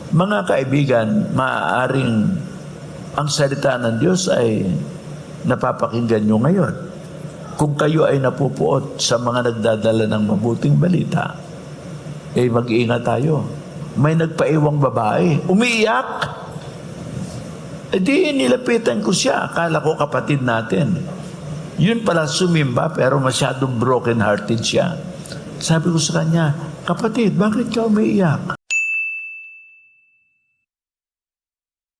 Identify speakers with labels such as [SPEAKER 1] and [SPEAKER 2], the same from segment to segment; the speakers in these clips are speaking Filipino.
[SPEAKER 1] Mga kaibigan, maaaring ang salita ng Diyos ay napapakinggan nyo ngayon. Kung kayo ay napupuot sa mga nagdadala ng mabuting balita, mag-iingat tayo. May nagpaiwang babae, umiiyak. Di nilapitan ko siya. Akala ko kapatid natin. Yun pala sumimba pero masyadong broken hearted siya. Sabi ko sa kanya, kapatid, bakit ka umiiyak?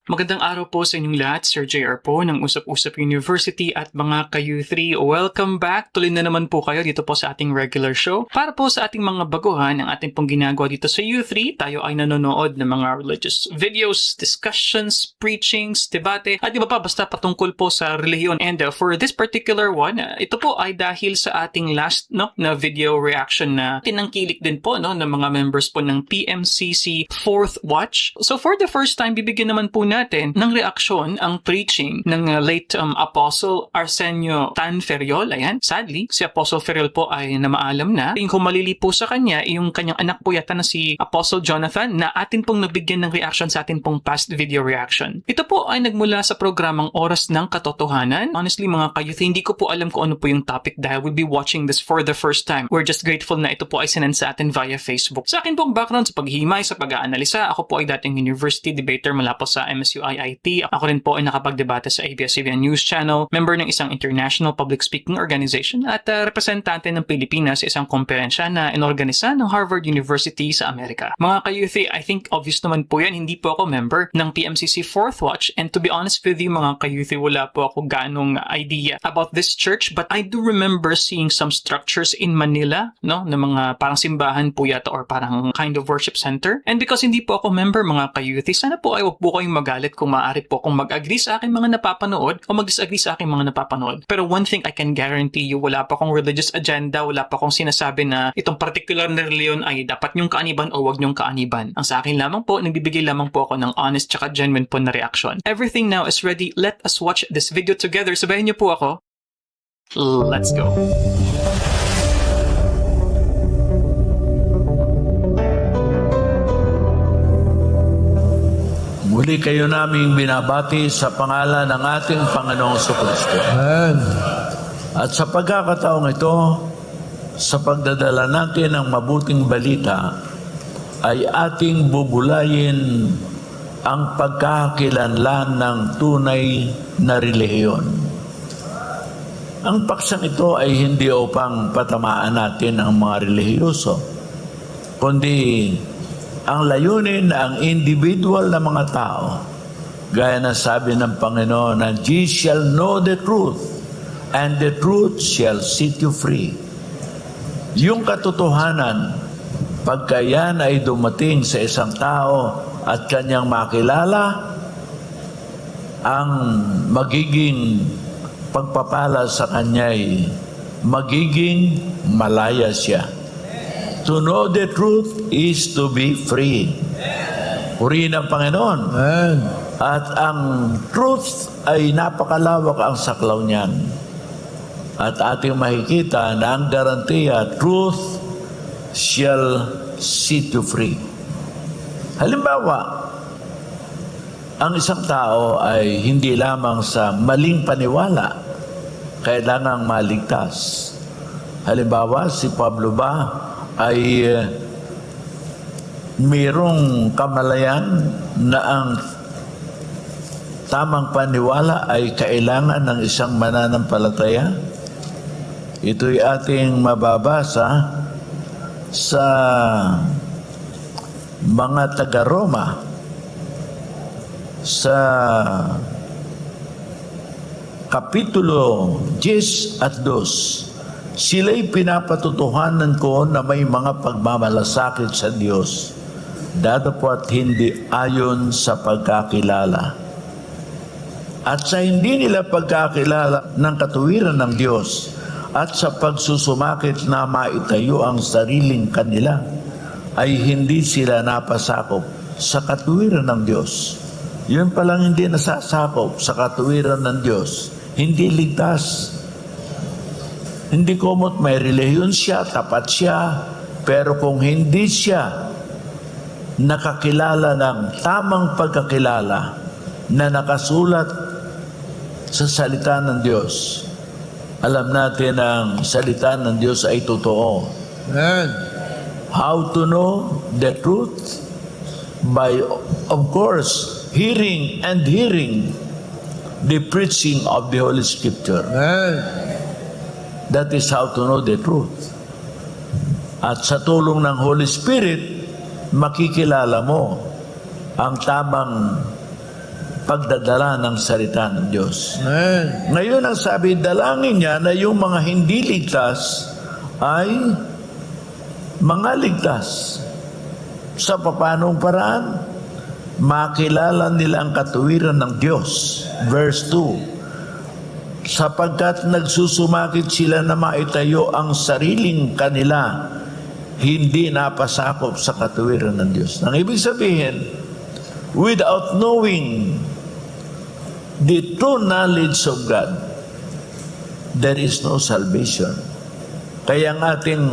[SPEAKER 2] Magandang araw po sa inyong lahat, Sir JR po ng Usap-Usap University at mga ka-U3. Welcome back! Tuloy na naman po kayo dito po sa ating regular show. Para po sa ating mga baguhan, ang ating pong ginagawa dito sa U3, tayo ay nanonood ng mga religious videos, discussions, preachings, debate, at iba pa basta patungkol po sa relihiyon. And for this particular one, ito po ay dahil sa ating last na video reaction na tinangkilik din po ng mga members po ng PMCC 4th Watch. So for the first time, bibigyan naman po natin ng reaksyon ang preaching ng late Apostle Arsenio Tan Ferriol. Ayan, sadly, si Apostle Ferriol po ay namaalam na. Yung humalili po sa kanya, yung kanyang anak po yata na si Apostle Jonathan na atin pong nabigyan ng reaction sa atin pong past video reaction. Ito po ay nagmula sa programang Oras ng Katotohanan. Honestly mga kayuth, hindi ko po alam kung ano po yung topic dahil we'll be watching this for the first time. We're just grateful na ito po ay sinend sa atin via Facebook. Sa akin pong background sa paghimay, sa pag-aanalisa, ako po ay dating university debater mula po sa MSU-IIT. Ako rin po ay nakapagdebate sa ABS-CBN News Channel, member ng isang international public speaking organization at representante ng Pilipinas sa isang komperensya na inorganisa ng Harvard University sa Amerika. Mga kayuthi, I think obvious naman po yan, hindi po ako member ng PMCC 4th Watch and to be honest with you mga kayuthi, wala po ako ganong idea about this church but I do remember seeing some structures in Manila, na mga parang simbahan po yata or parang kind of worship center. And because hindi po ako member mga kayuthi, sana po ay wag po kayong magalit kung maaari po kung mag-agree sa aking mga napapanood o mag-disagree sa aking mga napapanood. Pero one thing I can guarantee you, wala pa akong religious agenda, wala pa akong sinasabi na itong particular na reliyon ay dapat nyong kaaniban o wag nyong kaaniban. Ang sa akin lamang po, nagbibigay lamang po ako ng honest tsaka genuine po na reaction. Everything now is ready. Let us watch this video together. Sabayan niyo po ako. Let's go.
[SPEAKER 1] Muli kayo naming binabati sa pangalan ng ating Panginoong Jesucristo.
[SPEAKER 3] Amen.
[SPEAKER 1] At sa pagkakataong ito, sa pagdadala natin ng mabuting balita, ay ating bubulayin ang pagkakakilanlan ng tunay na relihiyon. Ang paksang ito ay hindi upang patamaan natin ang mga relihiyoso, kundi ang layunin na ang individual na mga tao, gaya na sabi ng Panginoon na ye shall know the truth and the truth shall set you free. Yung katotohanan, pagka yan ay dumating sa isang tao at kanyang makilala, ang magiging pagpapala sa kanya ay magiging malaya siya. To know the truth is to be free. Purihin ang Panginoon.
[SPEAKER 3] Amen.
[SPEAKER 1] At ang truth ay napakalawak ang saklaw niyan. At ating makikita na ang garantiya, truth shall set you free. Halimbawa, ang isang tao ay hindi lamang sa maling paniwala kailangang maligtas. Halimbawa, si Pablo ba ay mayroong kamalayan na ang tamang paniwala ay kailangan ng isang mananampalataya? Ito'y ating mababasa sa mga taga-Roma sa Kapitulo 10 at 2. Sila'y pinapatutuhanan ko na may mga pagmamalasakit sa Diyos, datapwat hindi ayon sa pagkakilala. At sa hindi nila pagkakilala ng katuwiran ng Diyos at sa pagsusumakit na maitayo ang sariling kanila, ay hindi sila napasakop sa katuwiran ng Diyos. Yun palang hindi nasasakop sa katuwiran ng Diyos, hindi ligtas. Hindi komot may relihiyon siya, tapat siya, pero kung hindi siya nakakilala ng tamang pagkakilala na nakasulat sa salita ng Diyos, alam natin ang salita ng Diyos ay totoo.
[SPEAKER 3] Amen.
[SPEAKER 1] How to know the truth? By, of course, hearing and hearing the preaching of the Holy Scripture.
[SPEAKER 3] Amen.
[SPEAKER 1] That is how to know the truth. At sa tulong ng Holy Spirit, makikilala mo ang tamang pagdadala ng salita ng Diyos.
[SPEAKER 3] Amen.
[SPEAKER 1] Ngayon ang sabi, dalangin niya na yung mga hindi ligtas ay mga ligtas. Sa papanong paraan? Makilala nila ang katuwiran ng Diyos. Verse 2, sapagkat nagsusumakit sila na maitayo ang sariling kanila, hindi napasakop sa katuwiran ng Diyos. Ang ibig sabihin, without knowing the true knowledge of God, there is no salvation. Kaya ang ating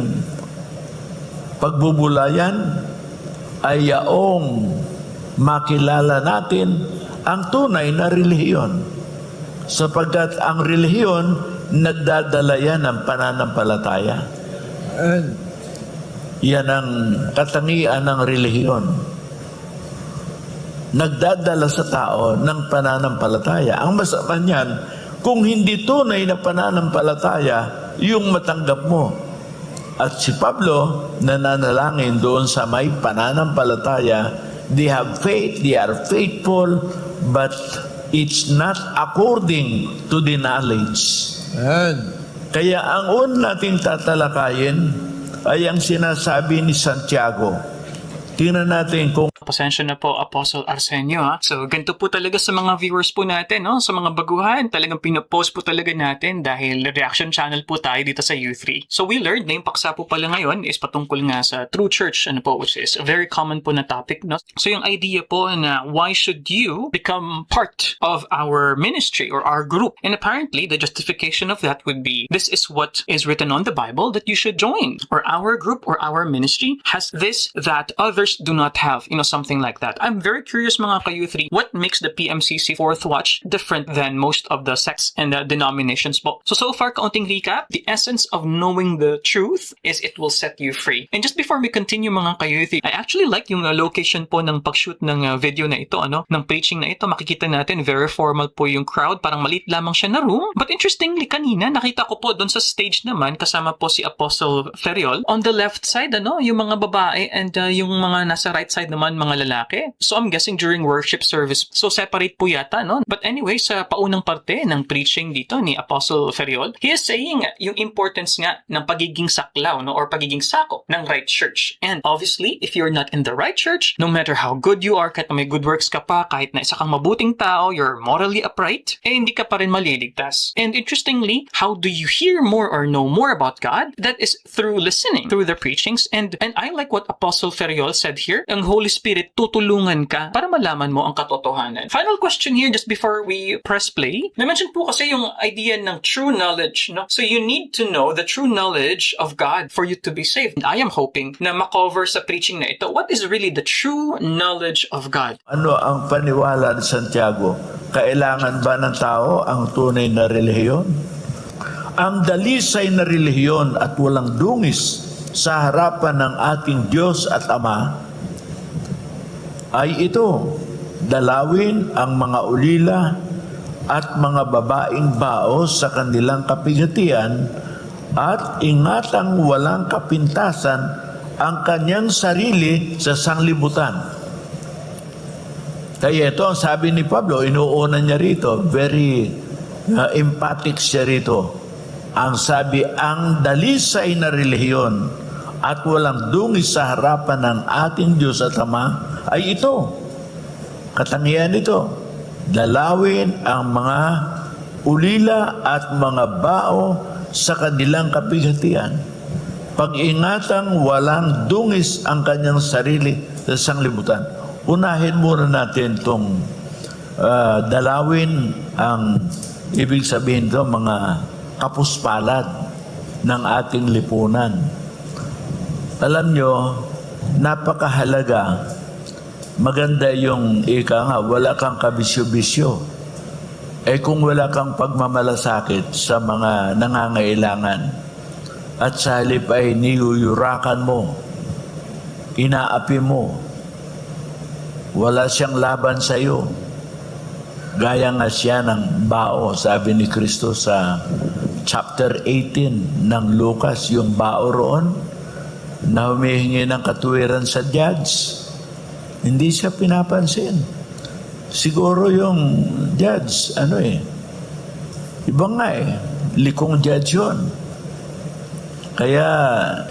[SPEAKER 1] pagbubulayan ay yaong makilala natin ang tunay na relihiyon. Sapagkat ang relihiyon, nagdadala yan ng pananampalataya.
[SPEAKER 3] Amen.
[SPEAKER 1] Yan ang katangian ng relihiyon. Nagdadala sa tao ng pananampalataya. Ang masama niyan, kung hindi tunay na pananampalataya, yung matanggap mo. At si Pablo, nananalangin doon sa may pananampalataya, they have faith, they are faithful, but it's not according to the knowledge.
[SPEAKER 3] Amen.
[SPEAKER 1] Kaya ang una nating tatalakayin ay ang sinasabi ni Santiago. Tingnan natin kung
[SPEAKER 2] Pasensya na po, Apostle Arsenio. Ha? So, ganito po talaga sa mga viewers po natin, no? Sa mga baguhan, talagang pinapost po talaga natin dahil reaction channel po tayo dito sa U3. So, we learned na yung paksa po pala ngayon is patungkol nga sa true church, ano po, which is a very common po na topic, no? So, yung idea po na why should you become part of our ministry or our group? And apparently, the justification of that would be, this is what is written on the Bible that you should join. Or our group or our ministry has this that others do not have. You know, something like that. I'm very curious mga ka-U3, what makes the PMCC Fourth Watch different than most of the sects and the denominations po? So far, kaunting recap, the essence of knowing the truth is it will set you free. And just before we continue mga ka-U3, I actually like yung location po ng pag-shoot ng video na ito, ano, ng preaching na ito. Makikita natin, very formal po yung crowd, parang maliit lamang siya na room. But interestingly, kanina, nakita ko po doon sa stage naman, kasama po si Apostle Feriol. On the left side, ano, yung mga babae and yung mga nasa right side naman, mga lalaki. So I'm guessing during worship service. So separate po yata, no? But anyway, sa paunang parte ng preaching dito ni Apostle Feriol, he is saying yung importance nga ng pagiging saklaw, no? Or pagiging sakop ng right church. And obviously, if you're not in the right church, no matter how good you are, kahit na may good works ka pa, kahit na isa kang mabuting tao, you're morally upright, eh hindi ka pa rin maliligtas. And interestingly, how do you hear more or know more about God? That is through listening, through the preachings. And I like what Apostle Feriol said here, ang Holy Spirit tutulungan ka para malaman mo ang katotohanan. Final question here just before we press play. Na-mention po kasi yung idea ng true knowledge, no? So you need to know the true knowledge of God for you to be saved. And I am hoping na makover sa preaching na ito, what is really the true knowledge of God?
[SPEAKER 1] ano ang paniwala ni Santiago, kailangan ba ng tao ang tunay na relihiyon? Ang dalisay na relihiyon at walang dungis sa harapan ng ating Diyos at Ama ay ito, dalawin ang mga ulila at mga babaeng baos sa kanilang kapigatian at ingatang walang kapintasan ang kanyang sarili sa sanglibutan. Kaya ito ang sabi ni Pablo, inuuna niya rito, very emphatic siya rito. Ang sabi, ang dalisay na relihiyon at walang dungis sa harapan ng ating Diyos at Ama ay ito. Katangian ito, dalawin ang mga ulila at mga bao sa kanilang kapighatian. Pag-ingatang walang dungis ang kanyang sarili sa sanglibutan. Unahin muna natin itong dalawin ang ibig sabihin ito, mga kapuspalad ng ating lipunan. Alam nyo, napakahalaga maganda yung ika nga, wala kang kabisyo-bisyo. Eh kung wala kang pagmamalasakit sa mga nangangailangan at sa halip ay niyuyurakan mo, inaapi mo, wala siyang laban sa iyo. Gaya nga siya ng bao, sabi ni Kristo sa chapter 18 ng Lucas, yung bao roon, na humihingi ng katuwiran sa judge. Hindi siya pinapansin. Siguro yung judge, iba nga likong judge yun. Kaya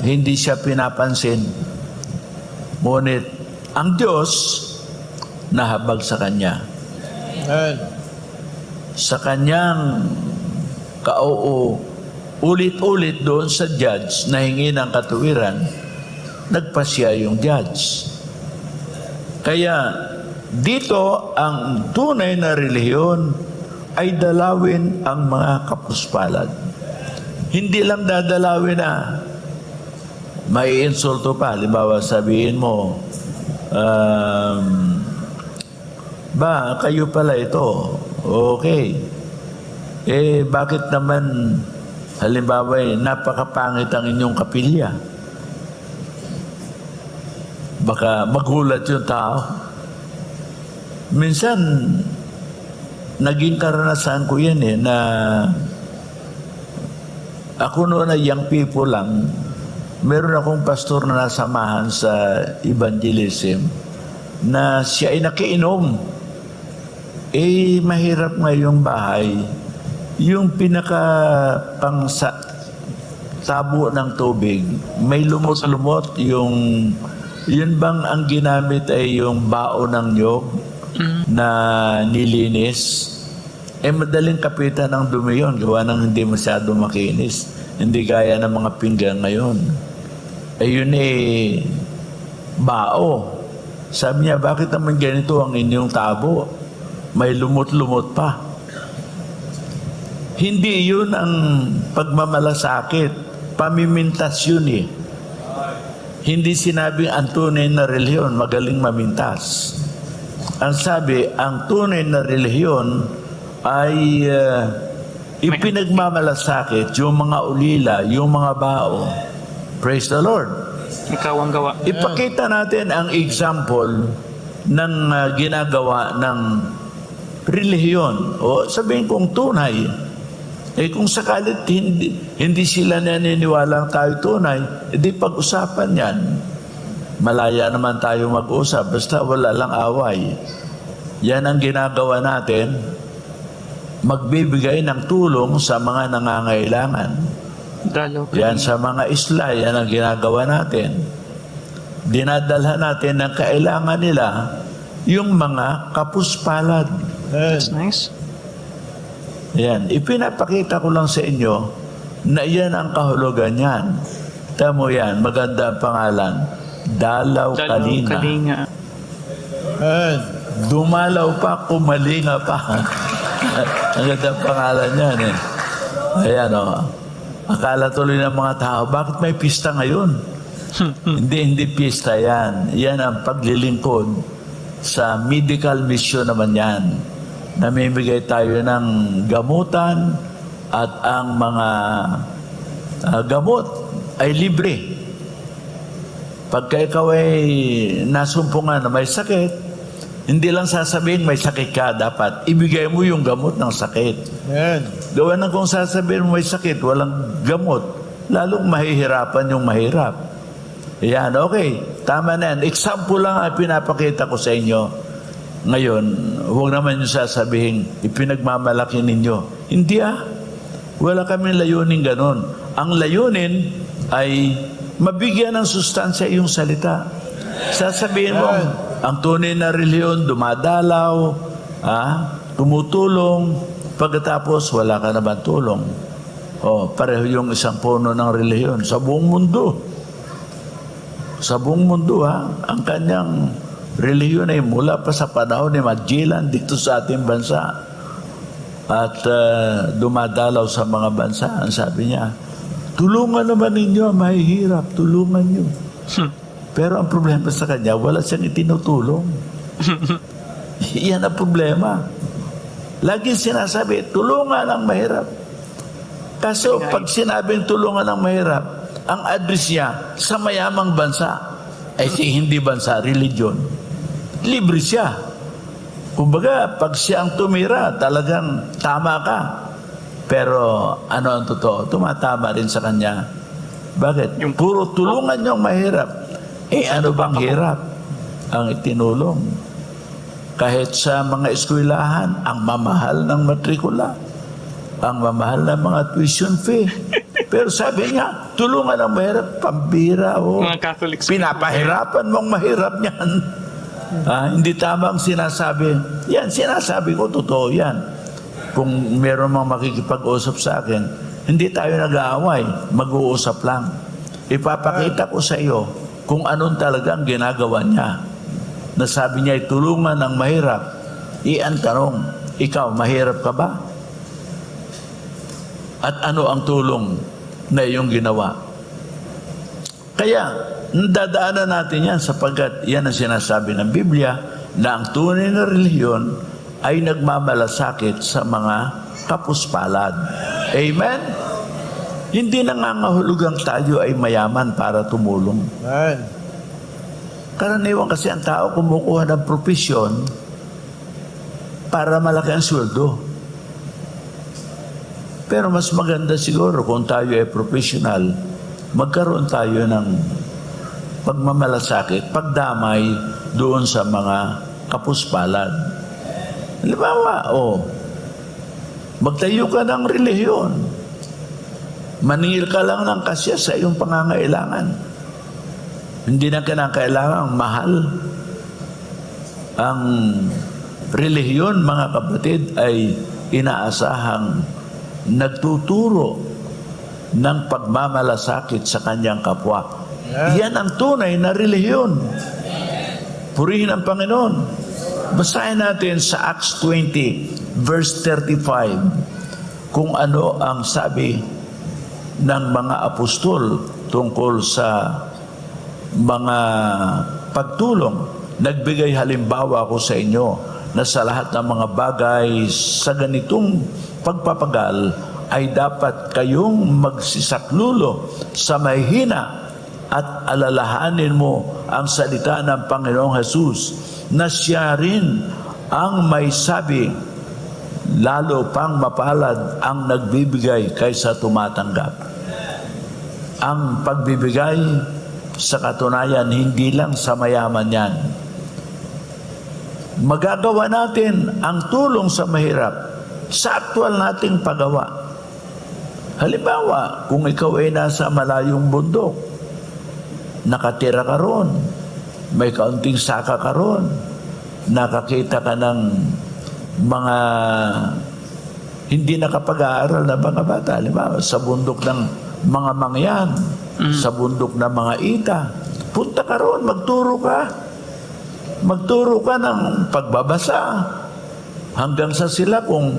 [SPEAKER 1] hindi siya pinapansin. Ngunit ang Diyos nahabag sa kanya.
[SPEAKER 3] Amen.
[SPEAKER 1] Sa kanyang ulit-ulit doon sa judge na hingi ng katuwiran, nagpasya yung judge. Kaya dito ang tunay na relihiyon ay dalawin ang mga kapuspalad. Hindi lang dadalawin na may insulto pa. Halimbawa sabihin mo, ba, kayo pala ito. Okay. Bakit naman, halimbawa, napakapangit ang inyong kapilya? Baka magulat yung tao. Minsan, naging karanasan ko yan na ako noon na young people lang, meron akong pastor na nasamahan sa evangelism na siya ay nakiinom. Mahirap nga yung bahay. Yung tabo ng tubig, may lumot-lumot yun bang ang ginamit ay yung bao ng niyog na nilinis? Madaling kapitan ng dumi yun, gawa ng hindi masyado makinis. Hindi gaya ng mga pinggan ngayon. Yun bao. Sabi niya, bakit naman ganito ang inyong tabo? May lumot-lumot pa. Hindi yun ang pagmamalasakit. Pamimintas yun Hindi sinabing ang tunay na relihiyon magaling mamintas. Ang sabi, ang tunay na relihiyon ay ipinagmamalasakit yung mga ulila, yung mga bao. Praise the Lord.
[SPEAKER 2] Ikaw ang gawa.
[SPEAKER 1] Ipakita natin ang example ng ginagawa ng relihiyon. O sabihin kong tunay. Kung sakalit hindi sila naniniwala tayo tunay, edi pag-usapan yan. Malaya naman tayo mag-usap, basta wala lang away. Yan ang ginagawa natin, magbibigay ng tulong sa mga nangangailangan. Yan sa mga isla, yan ang ginagawa natin. Dinadalhan natin ng kailangan nila yung mga kapuspalad.
[SPEAKER 2] That's nice.
[SPEAKER 1] Yan, ipinapakita ko lang sa inyo na yan ang kahulugan yan. Tamo yan, maganda ang pangalan. Dalaw Kalinga.
[SPEAKER 3] Amen.
[SPEAKER 1] Dumalaw pa, kumalinga pa. Ang ganda ang pangalan yan Ayan Akala tuloy ng mga tao, bakit may pista ngayon? Hindi pista yan. Yan ang paglilingkod sa medical mission naman yan. Namimigay tayo ng gamutan at ang mga gamot ay libre. Pagka ikaw ay nasumpungan na may sakit, hindi lang sasabihin may sakit ka, dapat ibigay mo yung gamot ng sakit.
[SPEAKER 3] Amen.
[SPEAKER 1] Gawa na kung sasabihin mo may sakit, walang gamot, lalong mahihirapan yung mahirap. Yan, okay. Tama na yan. Example lang ang pinapakita ko sa inyo. Ngayon, huwag naman yung sasabihin, ipinagmamalaki ninyo. Hindi Wala kami layunin ganon. Ang layunin ay mabigyan ng sustansya yung salita. Sasabihin mo, ang tunay na relihiyon, dumadalaw, tumutulong, pagkatapos wala ka naman tulong. Pareho yung isang puno ng relihiyon sa buong mundo. Sa buong mundo, ang kanyang relihiyon ay mula pa sa panahon ni Magellan dito sa ating bansa at dumadalaw sa mga bansa. Ang sabi niya, tulungan naman ninyo, mahihirap, tulungan nyo. Pero ang problema sa kanya, wala siyang itinutulong. Yan ang problema. Laging sinasabi, tulungan ang mahirap. Kaso pag sinabing tulungan ang mahirap, ang address niya sa mayamang bansa, ay hindi bansa, religion. Libre siya. Kumbaga, pag siya ang tumira, talagang tama ka. Pero ano ang totoo? Tumatama rin sa kanya. Bakit? Puro tulungan yung mahirap. Ano bang hirap ang itinulong? Kahit sa mga eskwelahan, ang mamahal ng matrikula, ang mamahal ng mga tuition fee. Pero sabi niya, tulungan ang mahirap, pambira.
[SPEAKER 2] Mga Catholic school.
[SPEAKER 1] Pinapahirapan mong mahirap niyan. Hindi tama ang sinasabi. Yan, sinasabi ko, totoo yan. Kung meron mang makikipag-usap sa akin, hindi tayo nag-aaway, mag-uusap lang. Ipapakita ko sa iyo kung anong talagang ginagawa niya. Nasabi niya, tulungan ang mahirap. Ang tanong, ikaw, mahirap ka ba? At ano ang tulong na iyong ginawa? Kaya, dadaanan natin yan sapagkat yan ang sinasabi ng Biblia na ang tunay na relihiyon ay nagmamalasakit sa mga kapuspalad. Amen? Hindi nangangahulugang tayo ay mayaman para tumulong.
[SPEAKER 3] Amen.
[SPEAKER 1] Karaniwan kasi ang tao kumukuha ng propesyon para malaki ang sweldo. Pero mas maganda siguro kung tayo ay professional, magkaroon tayo ng pagmamalasakit, pagdamay doon sa mga kapuspalad. Halimbawa, magtayo ka ng relihiyon. Maningil ka lang ng kasya sa iyong pangangailangan. Hindi na kinakailangang mahal. Ang relihiyon, mga kapatid, ay inaasahang nagtuturo ng pagmamalasakit sa kanyang kapwa. Yan ang tunay na relihiyon. Purihin ang Panginoon. Basahin natin sa Acts 20, verse 35, kung ano ang sabi ng mga apostol tungkol sa mga pagtulong. Nagbigay halimbawa ko sa inyo na sa lahat ng mga bagay sa ganitong pagpapagal ay dapat kayong magsisaklulo sa mahihina at alalahanin mo ang salita ng Panginoong Hesus na siya rin ang may sabi, lalo pang mapalad ang nagbibigay kaysa tumatanggap. Ang pagbibigay sa katunayan, hindi lang sa mayaman yan. Magagawa natin ang tulong sa mahirap sa aktual nating paggawa. Halimbawa, kung ikaw ay nasa malayong bundok, nakatira ka ron, may kaunting saka ka ron, nakakita ka ng mga hindi nakapag-aaral na mga bata, halimbawa, sa bundok ng mga mangyan, sa bundok ng mga ita, punta ka ron, magturo ka ng pagbabasa hanggang sa sila kung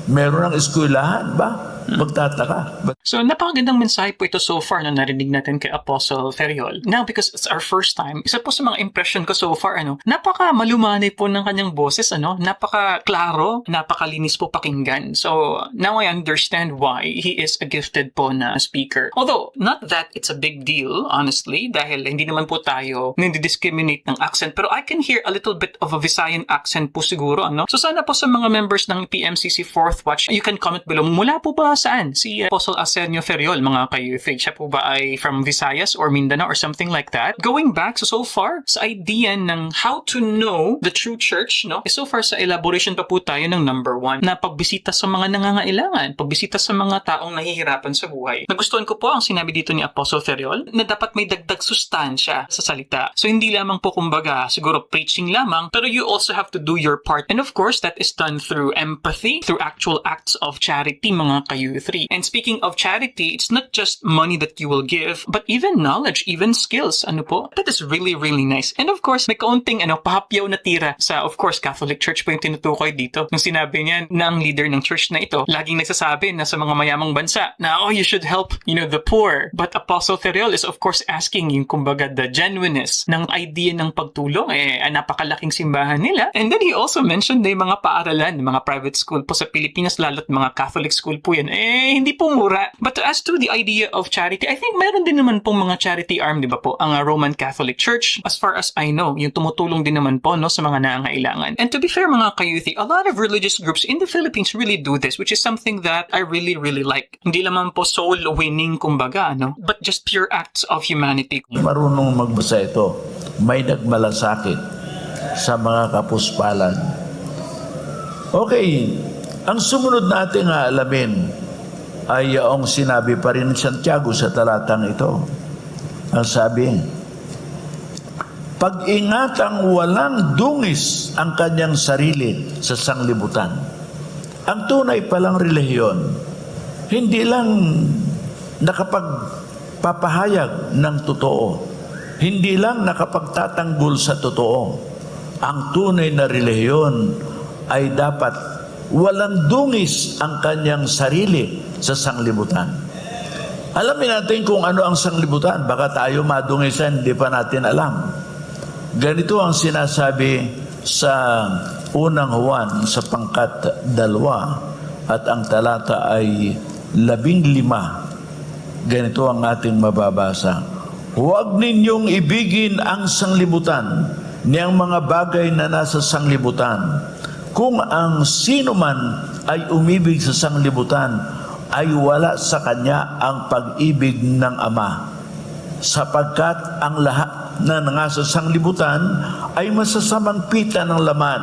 [SPEAKER 1] meron ng eskwelahan ba, magtataka.
[SPEAKER 2] So, napakagandang mensahe po ito so far na narinig natin kay Apostle Ferriol. Now, because it's our first time, isa po sa mga impression ko so far, napaka malumanay po ng kanyang boses, napaka-klaro, napakalinis po pakinggan. So, now I understand why he is a gifted po na speaker. Although, not that it's a big deal, honestly, dahil hindi naman po tayo nindi-discriminate ng accent, pero I can hear a little bit of a Visayan accent po siguro, So, sana po sa mga members ng PMCC 4th Watch, you can comment below, mula po ba saan? Si Apostle Arsenio Ferriol, mga ka-youth. Siya po ba ay from Visayas or Mindanao or something like that? Going back so far sa idea ng how to know the true church, so far sa elaboration pa po tayo ng number 1 na pagbisita sa mga nangangailangan, pagbisita sa mga taong nahihirapan sa buhay. Nagustuhan ko po ang sinabi dito ni Apostle Ferriol na dapat may dagdag sustansya sa salita. So hindi lamang po kumbaga siguro preaching lamang, pero you also have to do your part. And of course, that is done through empathy, through actual acts of charity, mga ka kayo 3. And speaking of charity, it's not just money that you will give, but even knowledge, even skills. Ano po? That is really, really nice. And of course, may kaunting pahapyaw na tira sa, of course, Catholic Church po yung tinutukoy dito. Nung sinabi niya na ang leader ng church na ito, laging nagsasabi na sa mga mayamang bansa na, you should help, the poor. But Apostle Ferriol is of course asking yung kumbaga the genuineness ng idea ng pagtulong. Napakalaking simbahan nila. And then he also mentioned na yung mga paaralan, mga private school po sa Pilipinas, lalo't mga Catholic school po yan, hindi po mura. But as to the idea of charity, I think meron din naman pong mga charity arm, di ba po, ang Roman Catholic Church, as far as I know, yung tumutulong din naman po sa mga nangangailangan. And to be fair mga kayuthi, a lot of religious groups in the Philippines really do this, which is something that I really, really like. Hindi naman po soul winning kumbaga, but just pure acts of humanity.
[SPEAKER 1] Marunong magbasa ito, may nagmalasakit sa mga kapuspalan. Okay, ang sumunod natin alamin ay yung sinabi pa rin ni Santiago sa talatang ito. Ang sabi, pag-ingatang walang dungis ang kanyang sarili sa sanglibutan. Ang tunay palang relihiyon, hindi lang nakapagpapahayag ng totoo, hindi lang nakapagtatanggol sa totoo. Ang tunay na relihiyon ay dapat walang dungis ang kanyang sarili sa sanglibutan. Alamin natin kung ano ang sanglibutan. Baka tayo madungisan, hindi pa natin alam. Ganito ang sinasabi sa unang Juan sa pangkat 2 at ang talata ay 15. Ganito ang ating mababasa. Huwag ninyong ibigin ang sanglibutan niyang mga bagay na nasa sanglibutan. Kung ang sino man ay umibig sa sanglibutan, ay wala sa kanya ang pag-ibig ng Ama. Sapagkat ang lahat na nasa sanglibutan ay masasamang pita ng laman,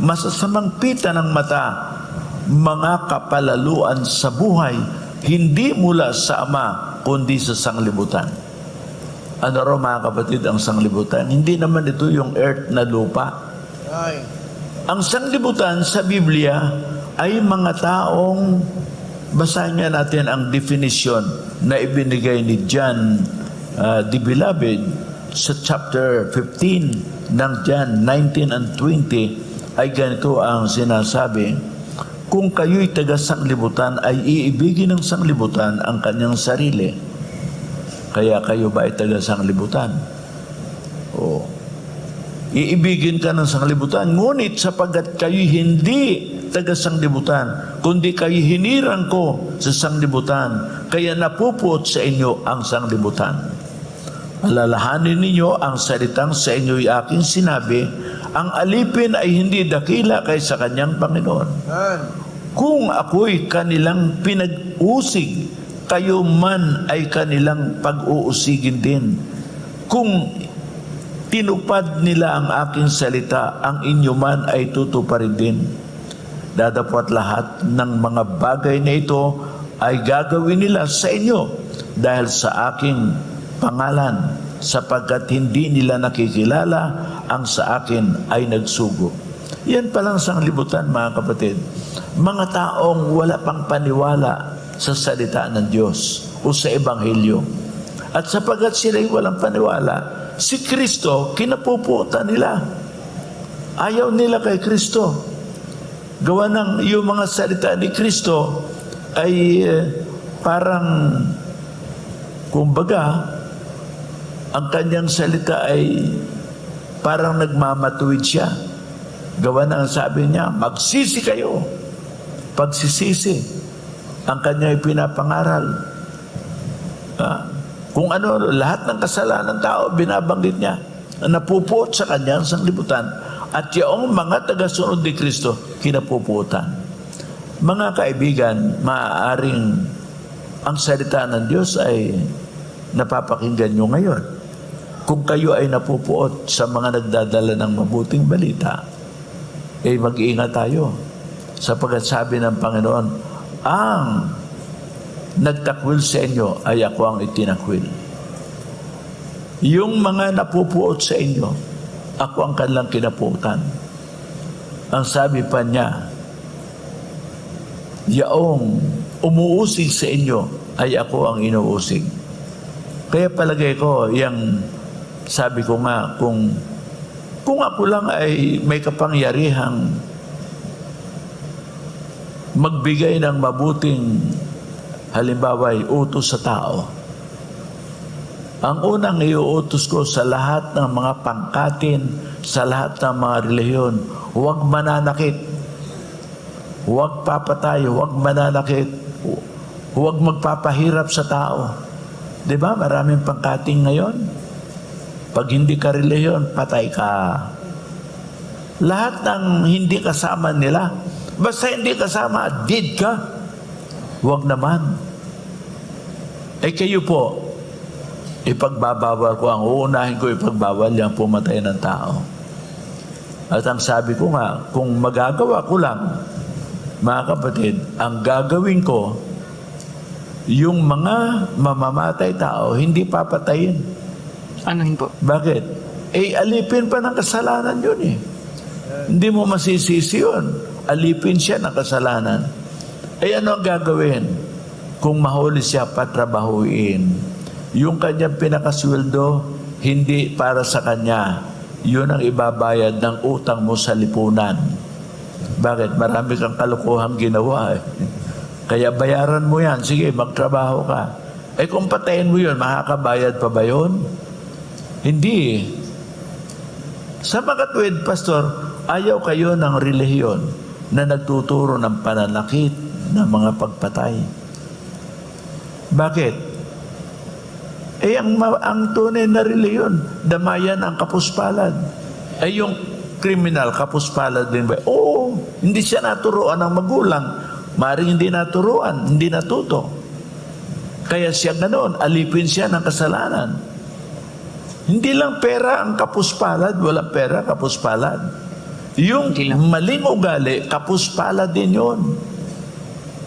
[SPEAKER 1] masasamang pita ng mata, mga kapalaluan sa buhay, hindi mula sa Ama, kundi sa sanglibutan. Ano raw mga kapatid ang sanglibutan? Hindi naman ito yung earth na lupa.
[SPEAKER 3] Ay.
[SPEAKER 1] Ang sanglibutan sa Biblia ay mga taong, basahin nga natin ang definition na ibinigay ni John the Beloved sa chapter 15 ng John 19 and 20 ay ganito ang sinasabi. Kung kayo'y taga-sanglibutan ay iibigin ng sanglibutan ang kanyang sarili. Kaya kayo ba ay taga-sanglibutan? O iibigin ka ng sanglibutan, ngunit sapagkat kayo hindi taga-sanglibutan, kundi kayo hinirang ko sa sanglibutan, kaya napupuot sa inyo ang sanglibutan. Alalahanin ninyo ang salitang sa inyo'y aking sinabi, ang alipin ay hindi dakila kaysa kanyang Panginoon. Kung ako'y kanilang pinag-usig, kayo man ay kanilang pag-uusigin din. Kung tinupad nila ang aking salita, ang inyo man ay tutuparin din. Datapwat lahat ng mga bagay na ito ay gagawin nila sa inyo dahil sa aking pangalan, sapagkat hindi nila nakikilala ang sa akin ay nagsugo. Yan palang sanglibutan mga kapatid. Mga taong wala pang paniwala sa salita ng Diyos o sa Ebanghelyo. At sapagkat sila'y walang paniwala, si Kristo, kinapuputan nila. Ayaw nila kay Kristo. Gawa ng yung mga salita ni Kristo ay parang, kumbaga, ang kanyang salita ay parang nagmamatuwid siya. Gawa ng sabi niya, magsisi kayo. Pagsisisi. Ang kanyang pinapangaral. Kung ano, lahat ng kasalanan ng tao, binabanggit niya, napupuot sa kanyang sanglibutan. At yung mga tagasunod ni Kristo, kinapupuotan. Mga kaibigan, maaaring ang salita ng Diyos ay napapakinggan nyo ngayon. Kung kayo ay napupuot sa mga nagdadala ng mabuting balita, mag-iingat tayo. Sapagkat sabi ng Panginoon, ang nagtakwil sa inyo ay ako ang itinakwil. Yung mga napupuot sa inyo, ako ang kanilang kinapuotan. Ang sabi pa niya, yaong umuusig sa inyo ay ako ang inuusig. Kaya palagay ko, sabi ko nga, kung ako lang ay may kapangyarihang magbigay ng mabuting halimbawa ay utos sa tao, ang unang iuutos ko sa lahat ng mga pangkatin, sa lahat ng mga relihiyon, huwag mananakit, huwag papatay, huwag mananakit, huwag magpapahirap sa tao. Diba? Maraming pangkating ngayon. Pag hindi ka relihiyon, patay ka. Lahat ng hindi kasama nila, basta hindi kasama, dead ka. Huwag naman. Kayo po, ipagbabawal ko, ang uunahin ko ipagbawal yung pumatay ng tao. At ang sabi ko nga, kung magagawa ko lang, mga kapatid, ang gagawin ko, yung mga mamamatay tao, hindi papatayin.
[SPEAKER 2] Ano yun po?
[SPEAKER 1] Bakit? Alipin pa ng kasalanan yun eh. Hindi mo masisisi yun. Alipin siya ng kasalanan. Ano ang gagawin? Kung mahuli siya, patrabahuin. Yung kanyang pinakasweldo, hindi para sa kanya. Yun ang ibabayad ng utang mo sa lipunan. Bakit? Marami kang kalukuhang ginawa eh. Kaya bayaran mo yan. Sige, magtrabaho ka. Kung patayin mo yun, makakabayad pa ba yun? Hindi. Sa makatwid, Pastor, ayaw kayo ng relihiyon na nagtuturo ng pananakit ng mga pagpatay. Bakit? Ang tunay na relihiyon, damayan ang kapuspalad. Yung kriminal, kapuspalad din ba? Oo, hindi siya naturuan ng magulang. Maring hindi naturuan, hindi natuto. Kaya siya ganoon, alipin siya ng kasalanan. Hindi lang pera ang kapuspalad, walang pera, kapuspalad. Yung maling ugali, kapuspalad din yun.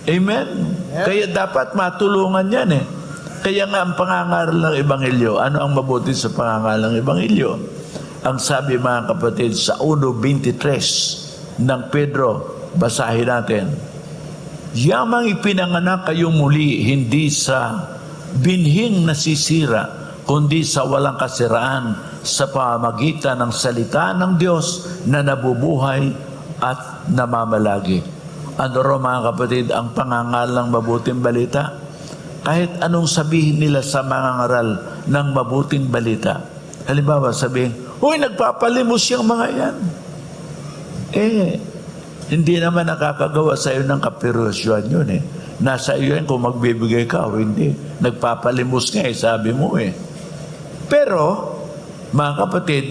[SPEAKER 1] Amen? Kaya dapat matulungan yan eh. Kaya nga ang pangangaral ng Ebanghelyo, ano ang mabuti sa pangangaral ng Ebanghelyo? Ang sabi mga kapatid sa 1:23 ng Pedro, basahin natin. Yamang ipinanganak kayo muli, hindi sa binhing nasisira, kundi sa walang kasiraan, sa pamamagitan ng salita ng Diyos na nabubuhay at namamalagi. Ano ro mga kapatid ang pangangaral ng mabuting balita? Kahit anong sabihin nila sa mga ngaral ng mabuting balita. Halimbawa sabihin, "Uy, nagpapalimos yung mga yan." Hindi naman nakakagawa sa iyo ng kapirusyon yun eh. Nasa iyo yan kung magbibigay ka o hindi. Nagpapalimos nga sabi mo eh. Pero, mga kapatid,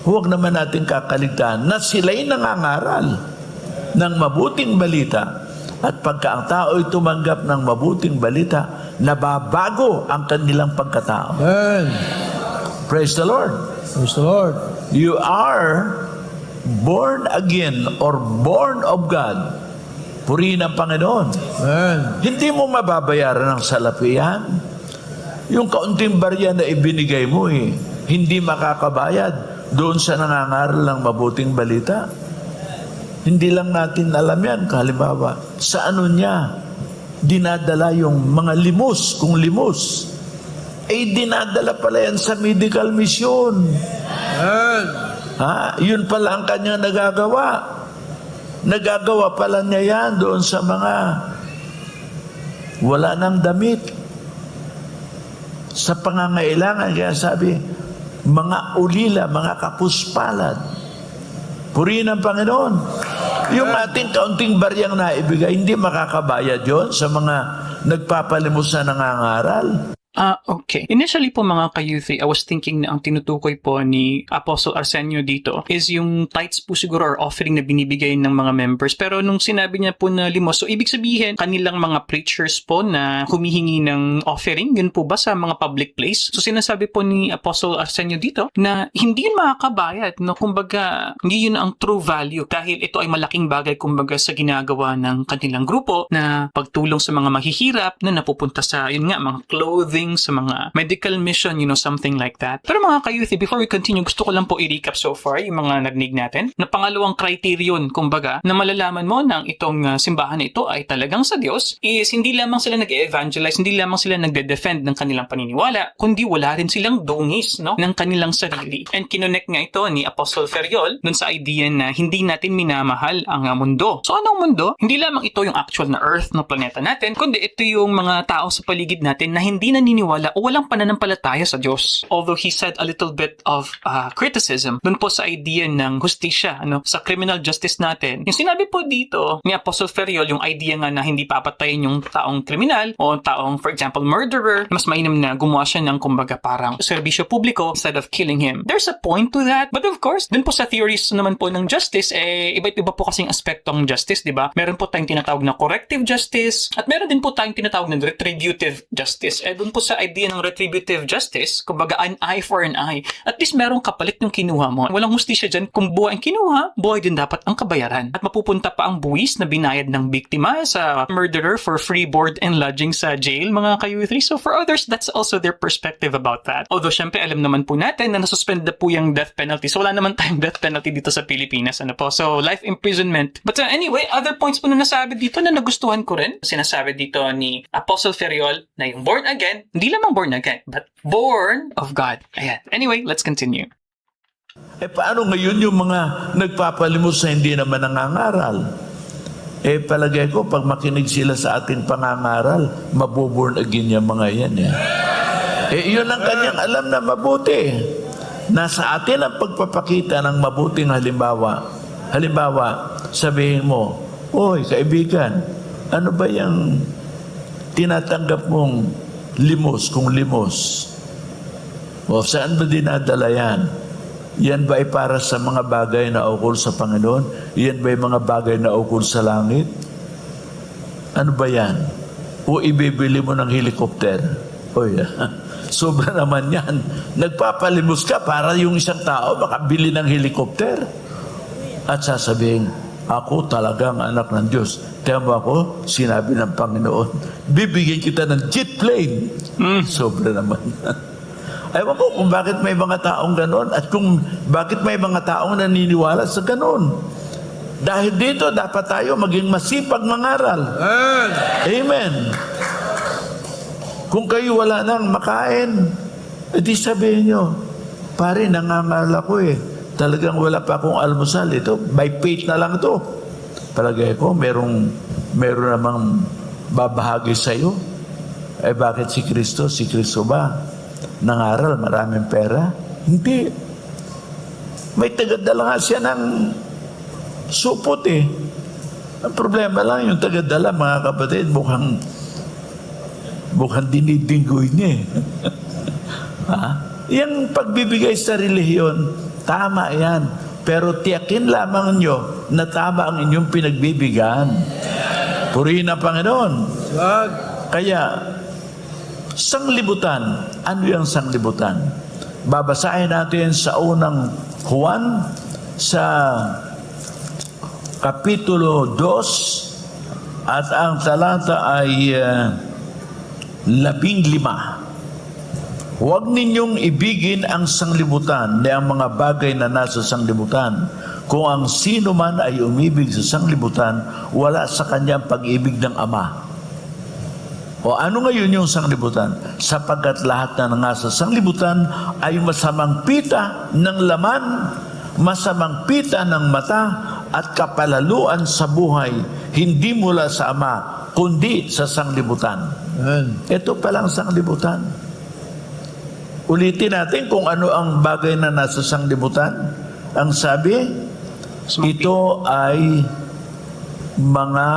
[SPEAKER 1] huwag naman natin kakaligtaan na sila'y nangangaral ng mabuting balita. At pagka ang tao'y tumanggap ng mabuting balita, nababago ang kanilang pagkatao.
[SPEAKER 3] Amen.
[SPEAKER 1] Praise the Lord.
[SPEAKER 3] Praise the Lord.
[SPEAKER 1] You are born again or born of God. Purihin ang Panginoon.
[SPEAKER 3] Amen.
[SPEAKER 1] Hindi mo mababayaran ng salapi yan. Yung kaunting barya na ibinigay mo hindi makakabayad doon sa nangangaral ng mabuting balita. Hindi lang natin alam yan. Halimbawa, sa ano niya dinadala yung mga limos, kung limos. Dinadala pala yan sa medical mission.
[SPEAKER 3] Amen.
[SPEAKER 1] Yun pala ang kanyang nagagawa. Nagagawa pala niya yan doon sa mga wala ng damit. Sa pangangailangan, kaya sabi, mga ulila, mga kapuspalad. Purihin ang Panginoon. Yung ating kaunting baryang naibigay, hindi makakabayad yon sa mga nagpapalimos na nangangaral.
[SPEAKER 2] Okay. Initially po mga ka-youth, I was thinking na ang tinutukoy po ni Apostle Arsenio dito is yung tithes po siguro or offering na binibigay ng mga members. Pero nung sinabi niya po na limos, so ibig sabihin kanilang mga preachers po na humihingi ng offering, yun po ba sa mga public place? So sinasabi po ni Apostle Arsenio dito na hindi yun makakabayad, no? Kumbaga, hindi yun ang true value dahil ito ay malaking bagay kumbaga sa ginagawa ng kanilang grupo na pagtulong sa mga mahihirap na napupunta sa, yun nga, mga clothing, galing sa mga medical mission, something like that. Pero mga ka-youth, before we continue, gusto ko lang po i-recap so far yung mga narinig natin na pangalawang criterion, kumbaga, na malalaman mo na itong simbahan na ito ay talagang sa Diyos is hindi lamang sila nag-evangelize, hindi lamang sila nagde-defend ng kanilang paniniwala, kundi wala rin silang dungis, ng kanilang sarili. And kinonect nga ito ni Apostle Ferriol dun sa idea na hindi natin minamahal ang mundo. So anong mundo? Hindi lamang ito yung actual na Earth na planeta natin, kundi ito yung mga tao sa paligid natin na hindi naniniwala o walang pananampalataya sa Diyos. Although he said a little bit of criticism dun po sa idea ng hustisya, sa criminal justice natin. Yung sinabi po dito ni Apostle Ferriol, yung idea nga na hindi papatayin yung taong kriminal o taong, for example, murderer, mas mainam na gumawa siya ng kumbaga parang serbisyo publiko instead of killing him. There's a point to that. But of course, dun po sa theories naman po ng justice, iba't iba po kasing aspektong justice, di ba? Meron po tayong tinatawag na corrective justice at meron din po tayong tinatawag na retributive justice. Dun po sa idea ng retributive justice, kumbaga an eye for an eye, at least merong kapalit yung kinuha mo. Walang hustisya dyan. Kung buhay ang kinuha, buhay din dapat ang kabayaran. At mapupunta pa ang buwis na binayad ng biktima sa murderer for free board and lodging sa jail, mga ka-U3. So for others, that's also their perspective about that. Although syempre, alam naman po natin na nasuspend na po yung death penalty. So wala naman tayong death penalty dito sa Pilipinas. So life imprisonment. But anyway, other points po na nasabi dito na nagustuhan ko rin. Sinasabi dito ni Apostle Ferriol na yung born again, hindi lamang born again, but born of God. Ayan. Anyway, let's continue.
[SPEAKER 1] Paano ngayon yung mga nagpapalimos na hindi naman nangangaral? Palagay ko, pag makinig sila sa ating pangangaral, maboborn again yung mga yan. Yun ang kanyang alam na mabuti. Nasa atin ang pagpapakita ng mabuting halimbawa. Halimbawa, sabihin mo, "Oy, kaibigan, ano ba yung tinatanggap mong limos kung limos? O saan ba dinadala yan? Yan ba ay para sa mga bagay na ukol sa Panginoon? Yan ba ay mga bagay na ukol sa langit? Ano ba yan? O ibibili mo ng helicopter?" Oy, sobra naman yan. Nagpapalimos ka para yung isang tao makabili ng helicopter. At sasabihin, "Ako talagang anak ng Diyos." Tama ako, sinabi ng Panginoon, "Bibigyan kita ng jet plane." Sobra naman. Ewan ko kung bakit may mga taong ganon at kung bakit may mga taong naniniwala sa ganon. Dahil dito, dapat tayo maging masipag mangaral. Amen. Kung kayo wala nang makain, edi sabihin nyo, "Pare, nangangaral ako Talagang wala pa akong almusal. Ito, by faith na lang ito." Palagay ko, meron namang babahagi sa iyo. Bakit si Kristo? Si Kristo ba nangaral, maraming pera? Hindi. May tagadala nga siya ng supot Ang problema lang, yung tagadala, mga kapatid, mukhang dinidinggoy niya Yung pagbibigay sa relihiyon, tama yan. Pero tiyakin lamang nyo na tama ang inyong pinagbibigan. Purihin ang Panginoon. Kaya, sanglibutan. Ano yung sanglibutan? Babasahin natin sa unang Juan, sa Kapitulo 2, at ang talata ay 15. "Huwag ninyong ibigin ang sanglibutan na ang mga bagay na nasa sanglibutan. Kung ang sino man ay umibig sa sanglibutan, wala sa kanyang pag-ibig ng Ama." O ano ngayon yung sanglibutan? "Sapagkat lahat na nasa sanglibutan ay masamang pita ng laman, masamang pita ng mata, at kapalaluan sa buhay, hindi mula sa Ama, kundi sa sanglibutan." Ito palang sanglibutan. Ulitin natin kung ano ang bagay na nasa sanglibutan. Ang sabi, ito ay mga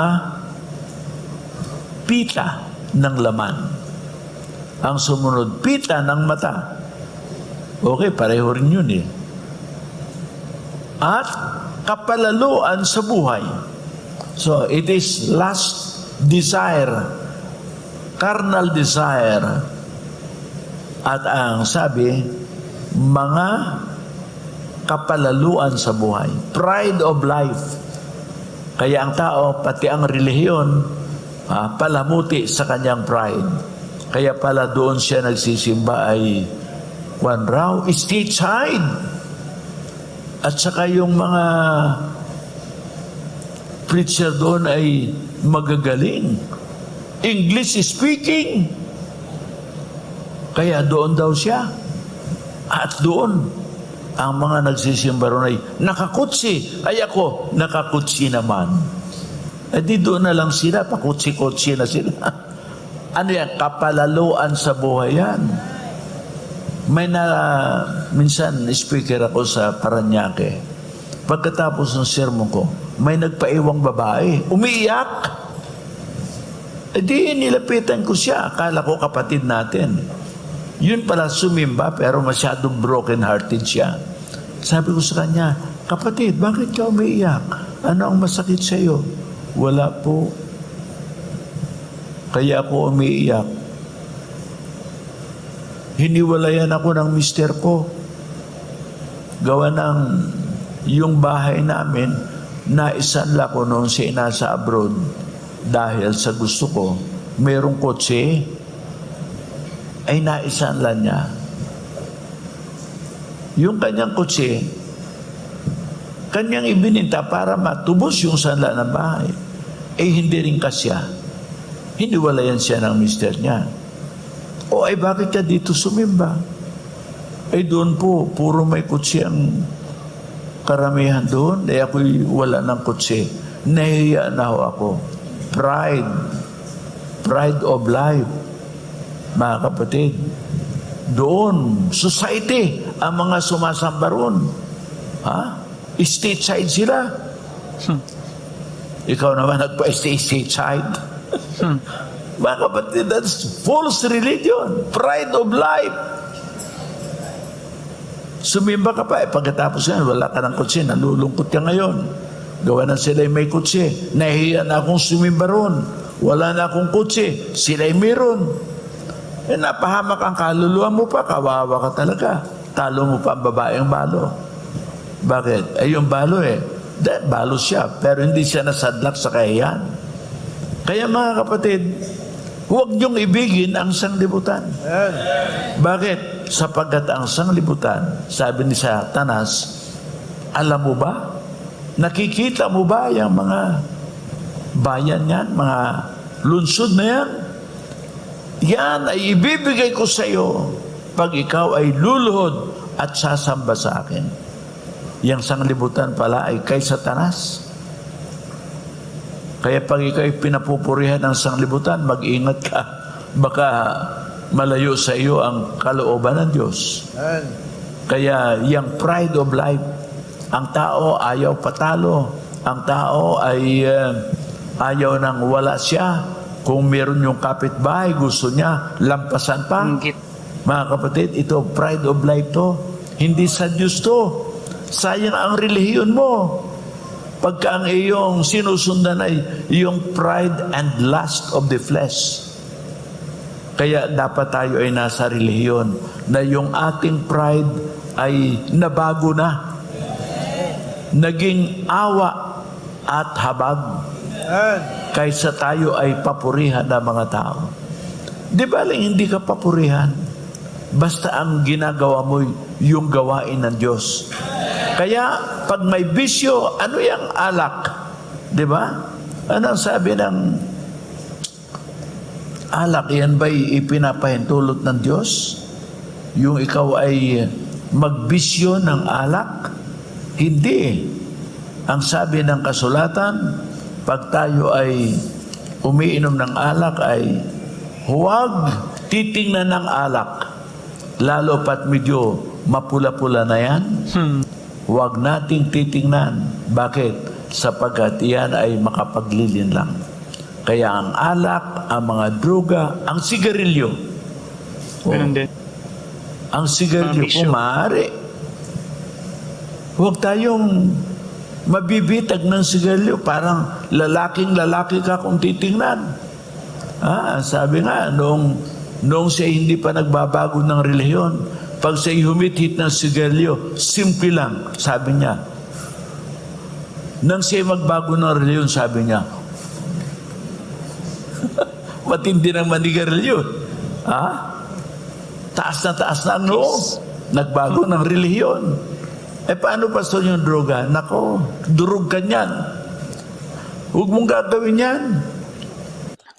[SPEAKER 1] pita ng laman. Ang sumunod, pita ng mata. Okay, pareho rin yun At kapalaluan sa buhay. So, it is lust, desire, carnal desire. At ang sabi, mga kapalaluan sa buhay. Pride of life. Kaya ang tao, pati ang relihiyon, palamuti sa kanyang pride. Kaya pala doon siya nagsisimba ay one raw, stateside. At saka yung mga preacher doon ay magagaling. English speaking. Kaya doon daw siya. At doon, ang mga nagsisimba roon ay nakakutsi. Ay ako, nakakutsi naman. Eh di doon na lang sila, pakutsi-kutsi na sila. Ano yan? Kapalaluan sa buhay yan. Minsan, speaker ako sa Paranaque. Pagkatapos ng sermon ko, may nagpaiwang babae. Umiiyak. E di, nilapitan ko siya. Akala ko kapatid natin. Yun pala sumimba, pero masyadong broken-hearted siya. Sabi ko sa kanya, kapatid, bakit ka umiiyak? Ano ang masakit sa iyo? Wala po. Kaya ako umiiyak. Hiniwalayan ako ng mister ko. Gawa ng yung bahay namin, naisanla ko noon siya nasa abroad dahil sa gusto ko, merong kotse, ay naisanla niya. Yung kanyang kotse, kanyang ibininta para matubos yung sanla ng bahay. Eh hindi rin kasya. Hiniwalayan siya ng mister niya. O ay bakit ka dito sumimba? Ay doon po, puro may kutsi ang karamihan doon. Ay ako'y wala ng kutsi. Nahiya na ako. Pride. Pride of life. Mga kapatid. Doon, society, ang mga sumasamba roon. Ha? Stateside sila. Ikaw naman nagpa-stateside. Mga kapatid, that's false religion. Pride of life. Sumimba ka pa, pagkatapos yan, wala ka ng kutsi, nalulungkot ka ngayon. Gawa na sila'y may kutsi. Nahiya na akong sumimba ron. Wala na akong kutsi. Sila'y meron. Eh, napahamak ang kaluluwa mo pa, kawawa ka talaga. Talo mo pa ang babaeng balo. Bakit? Ay, yung balo balo siya, pero hindi siya nasadlak sa kahiyan. Kaya mga kapatid, huwag niyong ibigin ang sanglibutan. Bakit? Sapagkat ang sanglibutan, sabi ni Satanas, alam mo ba? Nakikita mo ba yung mga bayan yan, mga lunsod na yan? Yan ay ibibigay ko sa iyo pag ikaw ay luluhod at sasamba sa akin. Yang sanglibutan pala ay kay Satanas. Kaya pag ikaw ay pinapupurihan ng sanglibutan, mag-ingat ka. Baka malayo sa iyo ang kalooban ng Diyos. Kaya yung pride of life, ang tao ayaw patalo. Ang tao ay ayaw nang wala siya. Kung meron yung kapitbahay, gusto niya lampasan pa. Mga kapatid, ito pride of life to. Hindi sa Diyos to. Sayang ang relihiyon mo. Pagka ang iyong sinusundan ay yung pride and lust of the flesh. Kaya dapat tayo ay nasa relihiyon na yung ating pride ay nabago na. Naging awa at habag. Kaysa tayo ay papurihan ng mga tao. Di ba lang hindi ka papurihan? Basta ang ginagawa mo yung gawain ng Diyos. Kaya pag may bisyo, ano yung alak? Di ba? Ano ang sabi ng alak? Yan ba'y ipinapahintulot ng Diyos? Yung ikaw ay magbisyo ng alak? Hindi. Ang sabi ng kasulatan, pag tayo ay umiinom ng alak ay huwag titingnan ng alak. Lalo pat medyo mapula-pula na yan. Huwag nating titingnan. Bakit? Sapagkat yan ay makapaglilin lang. Kaya ang alak, ang mga droga, ang sigarilyo.
[SPEAKER 2] Ganun din.
[SPEAKER 1] Ang sigarilyo,
[SPEAKER 2] bisyo.
[SPEAKER 1] kung maaari. Huwag tayong mabibitag ng sigarilyo. Parang lalaking-lalaki ka kung titingnan. Sabi nga, noong siya hindi pa nagbabago ng relihiyon, pag siya'y humit-hit ng sigarilyo, simple lang, sabi niya. Nang siya'y magbago ng relihiyon, sabi niya, matindi ng manigarilyo. Ha? Taas na ang noo. Nagbago ng relihiyon. Paano pastor yung droga? Nako, durog ka niyan. Huwag mong gagawin yan.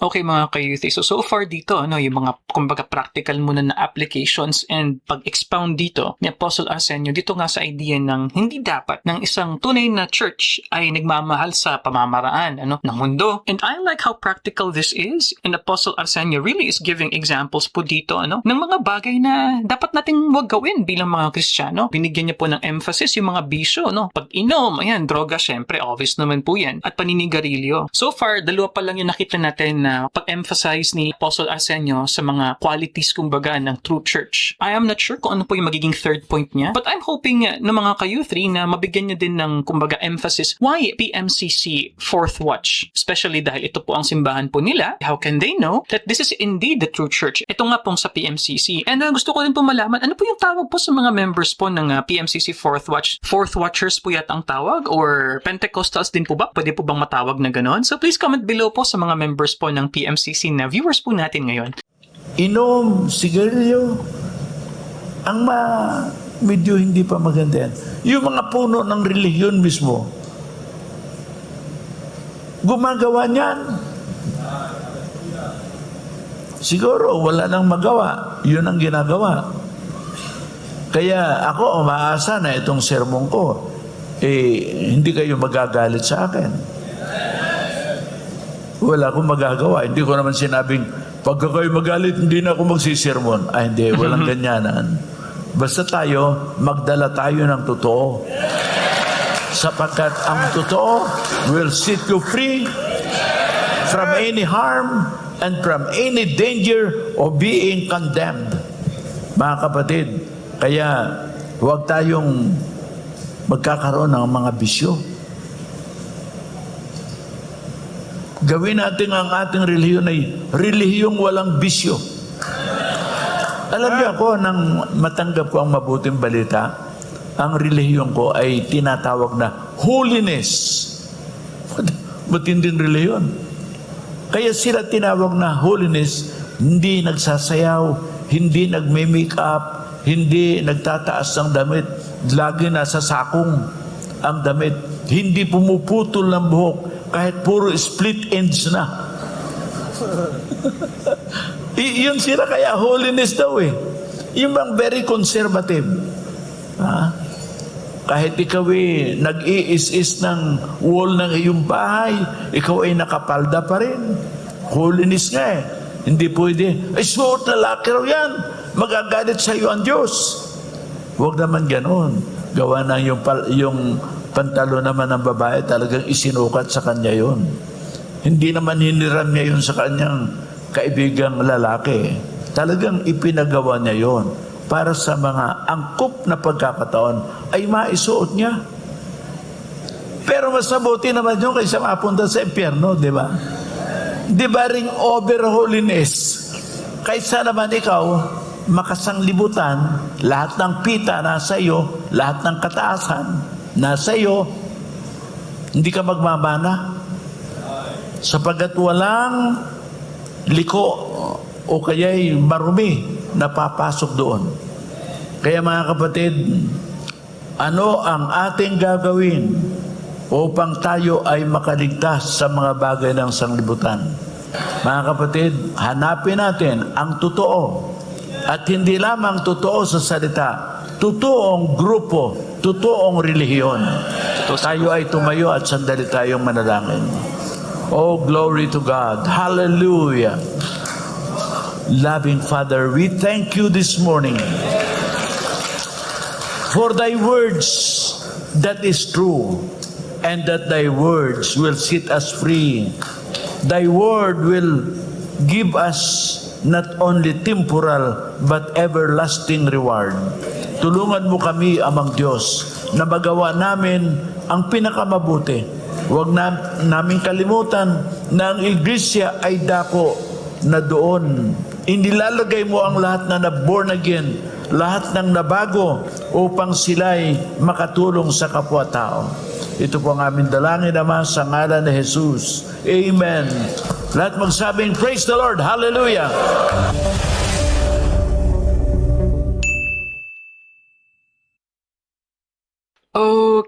[SPEAKER 2] Okay mga ka-youth, so far dito, yung mga kumbaga practical muna na applications and pag-expound dito ni Apostle Arsenio dito nga sa idea ng hindi dapat ng isang tunay na church ay nagmamahal sa pamamaraan ng mundo. And I like how practical this is, and Apostle Arsenio really is giving examples po dito ng mga bagay na dapat nating wag gawin bilang mga Kristiyano. Binigyan niya po ng emphasis yung mga bisyo, pag-inom, ayan, droga, syempre, obvious naman po yan, at paninigarilyo. So far, dalawa pa lang yung nakita natin na pag-emphasize ni Apostle Arsenio sa mga qualities kumbaga ng true church. I am not sure kung ano po yung magiging third point niya, but I'm hoping ng mga ka-youth na mabigyan niya din ng kumbaga emphasis why PMCC Fourth Watch, especially dahil ito po ang simbahan po nila. How can they know that this is indeed the true church? Ito nga pong sa PMCC. And gusto ko din po malaman, ano po yung tawag po sa mga members po ng PMCC Fourth Watch? Fourth Watchers po yata ang tawag? Or Pentecostals din po ba? Pwede po bang matawag na ganon? So please comment below po sa mga members po ng PMCC na viewers po natin ngayon.
[SPEAKER 1] Inom, sigarilyo, ang medyo hindi pa maganda yan. Yung mga puno ng relihiyon mismo, gumagawa niyan. Siguro, wala nang magawa. Yun ang ginagawa. Kaya ako, umaasa na itong sermon ko, hindi kayo magagalit sa akin. Wala akong magagawa. Hindi ko naman sinabing, pagka kayo magalit, hindi na ako magsisermon. Hindi, walang ganyanan. Basta tayo, magdala tayo ng totoo. Sapagkat ang totoo will set you free from any harm and from any danger of being condemned. Mga kapatid, kaya huwag tayong magkakaroon ng mga bisyo. Gawin natin ang ating relihiyon ay relihiyong walang bisyo. Alam niyo ako, nang matanggap ko ang mabuting balita, ang relihiyon ko ay tinatawag na holiness. Matinding relihiyon. Kaya sila tinawag na holiness, hindi nagsasayaw, hindi nagme-make up, hindi nagtataas ng damit, lagi nasa sakong ang damit, hindi pumuputol ng buhok, kahit puro split ends na. Yun sila kaya holiness daw eh. Yung bang very conservative. Kahit ikaw nag-iis-is ng wall ng iyong bahay, ikaw ay nakapalda pa rin. Holiness nga eh. Hindi pwede, suot na laki raw yan. Magagalit sa iyo ang Diyos. Huwag naman ganon. Gawa na yung pantalo naman ng babae, talagang isinukat sa kanya yon. Hindi naman hiniram niya yun sa kanyang kaibigang lalaki. Talagang ipinagawa niya yon para sa mga angkop na pagkakataon ay maisuot niya. Pero mas mabuti naman yun kaysa mapunta sa impyerno, di ba? Di ba ring over holiness? Kaysa naman ikaw makasanglibutan, lahat ng pita nasa iyo, lahat ng kataasan nasa iyo, hindi ka magmamana sapagkat walang liko o kaya'y marumi na papasok doon. Kaya mga kapatid, ano ang ating gagawin upang tayo ay makaligtas sa mga bagay ng sanglibutan? Mga kapatid, hanapin natin ang totoo at hindi lamang totoo sa salita, totoong grupo, totoong relihiyon. Tayo ay tumayo at sandali tayong manalangin. Oh, glory to God. Hallelujah. Loving Father, we thank you this morning for thy words that is true and that thy words will set us free. Thy word will give us not only temporal but everlasting reward. Tulungan mo kami, Amang Diyos, na magawa namin ang pinakamabuti. Huwag namin kalimutan na ang iglesia ay dako na doon. Inilalagay mo ang lahat na na-born again, lahat ng nabago upang sila'y makatulong sa kapwa-tao. Ito po ang aming dalangin, Ama, sa ngalan ni Jesus. Amen. Lahat magsabing, praise the Lord. Hallelujah.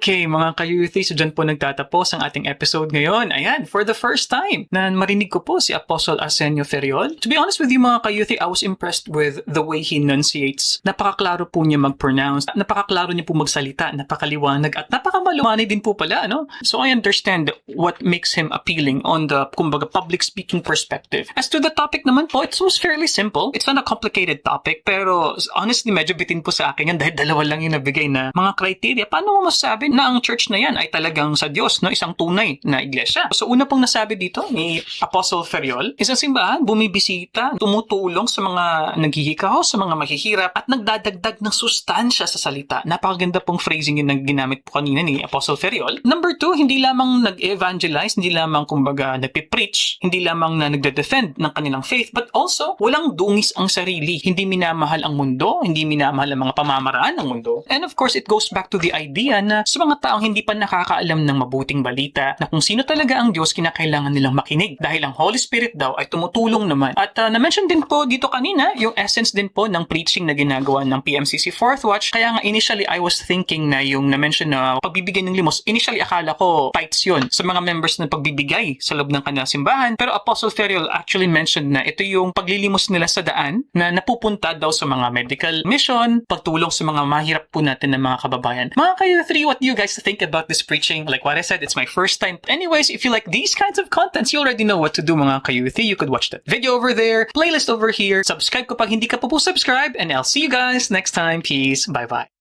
[SPEAKER 2] Okay, mga ka-youthie, so dyan po nagtatapos ang ating episode ngayon. Ayan, for the first time na marinig ko po si Apostle Arsenio Ferriol. To be honest with you, mga ka-youthie, I was impressed with the way he enunciates. Napakaklaro po niya mag-pronounce, napakaklaro niya po magsalita, napakaliwanag, at napakamalumanay din po pala, no? So I understand what makes him appealing on the, kumbaga, public speaking perspective. As to the topic naman po, it was fairly simple. It's not a complicated topic, pero honestly, medyo bitin po sa akin yan dahil dalawa lang yung nabigay na mga criteria. Paano mo masasabi na ang church na yan ay talagang sa Diyos, no? Isang tunay na iglesia. So una pong nasabi dito ni Apostle Ferriol, isang simbahan, bumibisita, tumutulong sa mga naghihikaho, sa mga mahihirap, at nagdadagdag ng sustansya sa salita. Napakaganda pong phrasing yun na ginamit po kanina ni Apostle Ferriol. Number 2, hindi lamang nag-evangelize, hindi lamang kumbaga nagpipreach, hindi lamang na nagde-defend ng kanilang faith, but also walang dungis ang sarili. Hindi minamahal ang mundo, hindi minamahal ang mga pamamaraan ng mundo. And of course, it goes back to the idea na sa mga taong hindi pa nakakaalam ng mabuting balita na kung sino talaga ang Diyos, kinakailangan nilang makinig dahil ang Holy Spirit daw ay tumutulong naman. At na-mention din po dito kanina yung essence din po ng preaching na ginagawa ng PMCC Fourth Watch. Kaya nga initially I was thinking na yung na-mention na pagbibigay ng limos, initially akala ko fights yun sa mga members na pagbibigay sa loob ng kanilang simbahan. Pero Apostle Ferriol actually mentioned na ito yung paglilimos nila sa daan na napupunta daw sa mga medical mission, pagtulong sa mga mahirap po natin ng mga kababayan. Mga ka-youthie, what do you guys think about this preaching? Like what I said, it's my first time. Anyways, if you like these kinds of contents, you already know what to do, mga ka-youthie. You could watch that video over there, playlist over here, subscribe kapag hindi ka pa po subscribe, and I'll see you guys next time. Peace. Bye-bye.